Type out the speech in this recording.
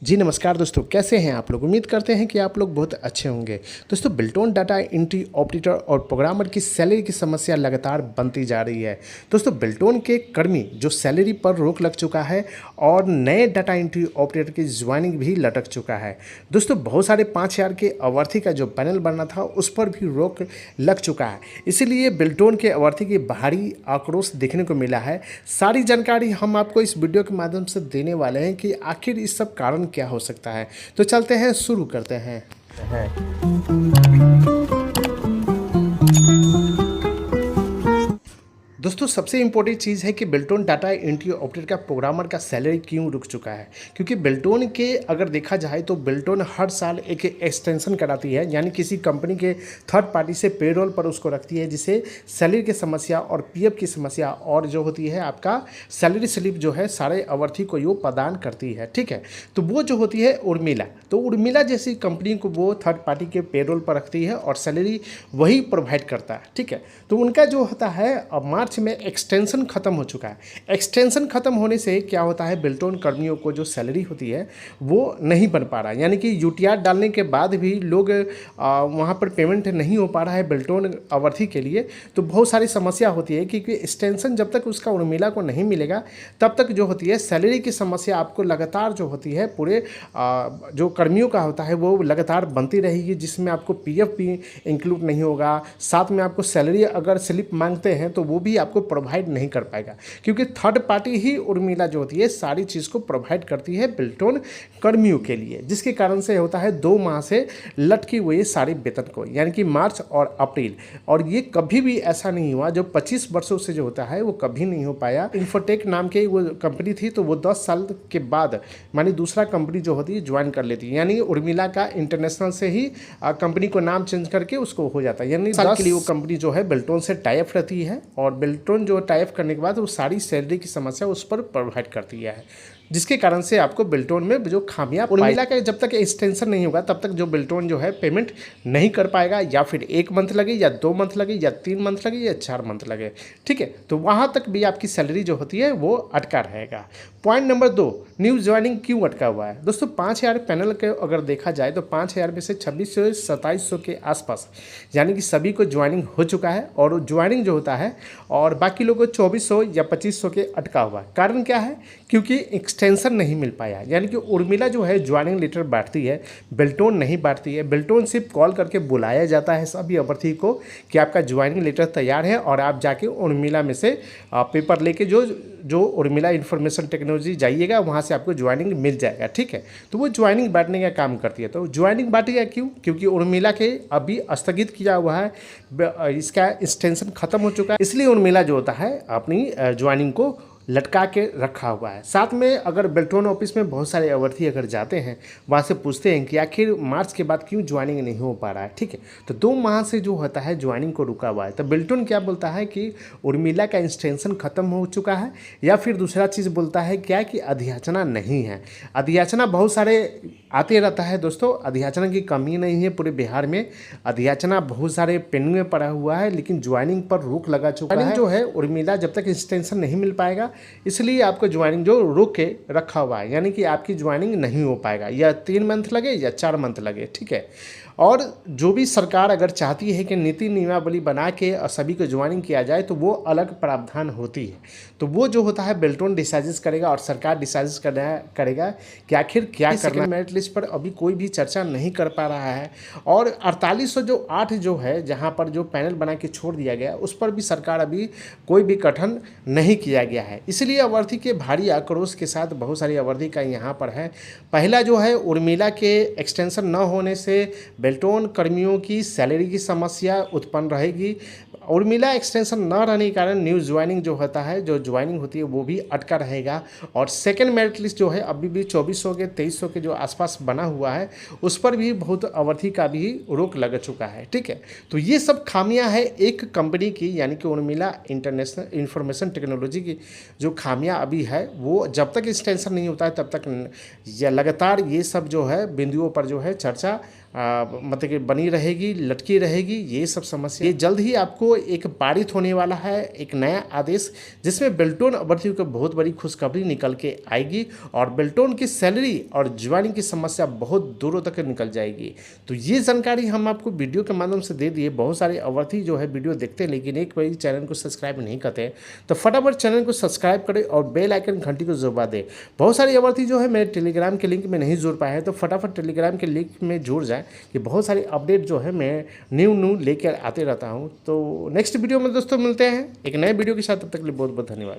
जी नमस्कार दोस्तों, कैसे हैं आप लोग। उम्मीद करते हैं कि आप लोग बहुत अच्छे होंगे। दोस्तों, बिल्टोन डाटा एंट्री ऑपरेटर और प्रोग्रामर की सैलरी की समस्या लगातार बनती जा रही है। दोस्तों, बिल्टोन के कर्मी जो सैलरी पर रोक लग चुका है और नए डाटा एंट्री ऑपरेटर की ज्वाइनिंग भी लटक चुका है। दोस्तों, बहुत सारे 5,000 के अभ्यर्थी का जो पैनल बनना था उस पर भी रोक लग चुका है। इसीलिए बिल्टोन के अभ्यर्थी की भारी आक्रोश देखने को मिला है। सारी जानकारी हम आपको इस वीडियो के माध्यम से देने वाले हैं कि आखिर इस सब कारण क्या हो सकता है। तो चलते हैं, शुरू करते हैं। दोस्तों, सबसे इंपॉर्टेंट चीज़ है कि बिल्टोन डाटा एंट्री ऑपरेटर का प्रोग्रामर का सैलरी क्यों रुक चुका है। क्योंकि बिल्टोन के अगर देखा जाए तो बिल्टोन हर साल एक एक्सटेंशन कराती है, यानी किसी कंपनी के थर्ड पार्टी से पेरोल पर उसको रखती है, जिसे सैलरी की समस्या और पीएफ की समस्या और जो होती है आपका सैलरी स्लिप जो है सारे अभ्यर्थी को वो प्रदान करती है। ठीक है, तो वो जो होती है उर्मिला, तो उर्मिला जैसी कंपनी को वो थर्ड पार्टी के पेरोल पर रखती है और सैलरी वही प्रोवाइड करता है। ठीक है, तो उनका जो होता है अब मार्च में एक्सटेंशन खत्म हो चुका है। एक्सटेंशन खत्म होने से क्या होता है, बिल्टोन कर्मियों को जो सैलरी होती है वो नहीं बन पा रहा है, यानी कि यूटीआर डालने के बाद भी लोग वहाँ पर पेमेंट नहीं हो पा रहा है बिल्टोन अवधि के लिए। तो बहुत सारी समस्या होती है क्योंकि एक्सटेंशन जब तक उसका उर्मिला को नहीं मिलेगा तब तक जो होती है सैलरी की समस्या आपको लगातार जो होती है पूरे जो कर्मियों का होता है वो लगातार बनती रहेगी, जिसमें आपको पीएफ भी इंक्लूड नहीं होगा। साथ में आपको सैलरी अगर स्लिप मांगते हैं तो वो भी आपको प्रोवाइड नहीं कर पाएगा, क्योंकि थर्ड पार्टी ही उर्मिला जो होती है सारी चीज़ को प्रोवाइड करती है बिल्टोन कर्मियों के लिए, जिसके कारण से होता है 2 माह से लटकी हुई सारी वेतन को, यानी कि मार्च और अप्रैल। और ये कभी भी ऐसा नहीं हुआ, जो 25 वर्षों से जो होता है वो कभी नहीं हो पाया। इन्फोटेक नाम की वो कंपनी थी, तो वो 10 साल के बाद मानी दूसरा कंपनी जो होती है ज्वाइन कर लेती है, यानी उर्मिला का इंटरनेशनल से ही कंपनी को नाम चेंज करके उसको हो जाता है, यानी 10 के लिए वो कंपनी जो है बिल्टोन से टाई अप रहती है और बिल्टोन जो टाई अप करने के बाद वो सारी सैलरी की समस्या उस पर प्रोवाइड करती है, जिसके कारण से आपको बिल्टोन में जो खामियां उर्मिला का जब तक एक्सटेंशन नहीं होगा तब तक जो बिल्टोन जो है पेमेंट नहीं कर पाएगा, या फिर 1 मंथ लगे या 2 मंथ लगे या 3 मंथ लगे या 4 मंथ लगे। ठीक है, तो वहाँ तक भी आपकी सैलरी जो होती है वो अटका रहेगा। पॉइंट नंबर 2, न्यू ज्वाइनिंग क्यों अटका हुआ है। दोस्तों, 5,000 पैनल के अगर देखा जाए तो 5,000 में से 2600 से 2700 के आसपास, यानी कि सभी को ज्वाइनिंग हो चुका है और ज्वाइनिंग जो होता है, और बाकी लोगों को 2400 या 2500 के अटका हुआ है। कारण क्या है, क्योंकि एक्सटेंशन नहीं मिल पाया, यानी कि उर्मिला जो है ज्वाइनिंग लेटर बांटती है, बिल्टोन नहीं बांटती है। बिल्टोन सिर्फ कॉल करके बुलाया जाता है सभी अभ्यर्थी को कि आपका ज्वाइनिंग लेटर तैयार है और आप जाके उर्मिला में से पेपर लेके जो उर्मिला इंफॉर्मेशन टेक्नोलॉजी जाइएगा, वहाँ से आपको ज्वाइनिंग मिल जाएगा। ठीक है, तो वो ज्वाइनिंग बांटने का काम करती है। तो ज्वाइनिंग बांटेगा क्यों, क्योंकि उर्मिला के अभी स्थगित किया हुआ है, इसका एक्सटेंशन खत्म हो चुका है, इसलिए उर्मिला जो होता है अपनी ज्वाइनिंग को लटका के रखा हुआ है। साथ में अगर बिल्टोन ऑफिस में बहुत सारे अभ्यर्थी अगर जाते हैं, वहाँ से पूछते हैं कि आखिर मार्च के बाद क्यों ज्वाइनिंग नहीं हो पा रहा है। ठीक है, तो 2 माह से जो होता है ज्वाइनिंग को रुका हुआ है। तो बिल्टोन क्या बोलता है कि उर्मिला का एक्सटेंशन खत्म हो चुका है, या फिर दूसरा चीज़ बोलता है क्या कि अधियाचना नहीं है। अधियाचना बहुत सारे आते रहता है दोस्तों, अधियाचना की कमी नहीं है पूरे बिहार में, अधियाचना बहुत सारे पेंडिंग में पड़ा हुआ है, लेकिन ज्वाइनिंग पर रोक लगा चुका है। जो है उर्मिला जब तक एक्सटेंशन नहीं मिल पाएगा, इसलिए आपको ज्वाइनिंग जो रोक के रखा हुआ है, यानी कि आपकी ज्वाइनिंग नहीं हो पाएगा, या 3 मंथ लगे या 4 मंथ लगे। ठीक है, और जो भी सरकार अगर चाहती है कि नीति नियमावली बना के सभी को ज्वाइनिंग किया जाए तो वो अलग प्रावधान होती है, तो वो जो होता है बिल्टोन डिसाइड करेगा और सरकार डिसाइड करेगा कि आखिर क्या करना है। मेरिट लिस्ट पर अभी कोई भी चर्चा नहीं कर पा रहा है, और 4808 जो है जहाँ पर जो पैनल बना के छोड़ दिया गया उस पर भी सरकार अभी कोई भी गठन नहीं किया गया है। इसलिए अभ्यर्थी के भारी आक्रोश के साथ बहुत सारी अभ्यर्थी का यहाँ पर है। पहला जो है उर्मिला के एक्सटेंशन न होने से बिल्टोन कर्मियों की सैलरी की समस्या उत्पन्न रहेगी। उर्मिला एक्सटेंशन न रहने के कारण न्यू ज्वाइनिंग जो होता है, जो ज्वाइनिंग होती है वो भी अटका रहेगा। और सेकंड मेरिट लिस्ट जो है अभी भी 2400 के 2300 के जो आसपास बना हुआ है, उस पर भी बहुत अवधि का भी रोक लग चुका है। ठीक है, तो ये सब खामियां है एक कंपनी की, यानी कि उर्मिला इंटरनेशनल इंफॉर्मेशन टेक्नोलॉजी की, जो खामियां अभी है वो जब तक एक्सटेंशन नहीं होता है तब तक ये लगातार ये सब जो है बिंदुओं पर जो है चर्चा मतलब कि बनी रहेगी, लटकी रहेगी। ये सब समस्या ये जल्द ही आपको एक पारित होने वाला है एक नया आदेश, जिसमें बेल्टोन अभ्यर्थियों को बहुत बड़ी खुशखबरी निकल के आएगी और बेल्टोन की सैलरी और ज्वाइनिंग की समस्या बहुत दूरों तक निकल जाएगी। तो ये जानकारी हम आपको वीडियो के माध्यम से दे दिए। बहुत सारे अभ्यर्थी जो है वीडियो देखते हैं लेकिन एक बार चैनल को सब्सक्राइब नहीं करते हैं, तो फटाफट चैनल को सब्सक्राइब करें और बेल आइकन घंटी को दबा दें। बहुत सारे अभ्यर्थी जो है मेरे टेलीग्राम के लिंक में नहीं जुड़ पाए हैं, तो फटाफट टेलीग्राम के लिंक में जुड़ जाए कि बहुत सारे अपडेट जो है मैं न्यू लेकर आते रहता हूं। तो नेक्स्ट वीडियो में दोस्तों मिलते हैं एक नए वीडियो के साथ, तब तक के लिए बहुत बहुत धन्यवाद।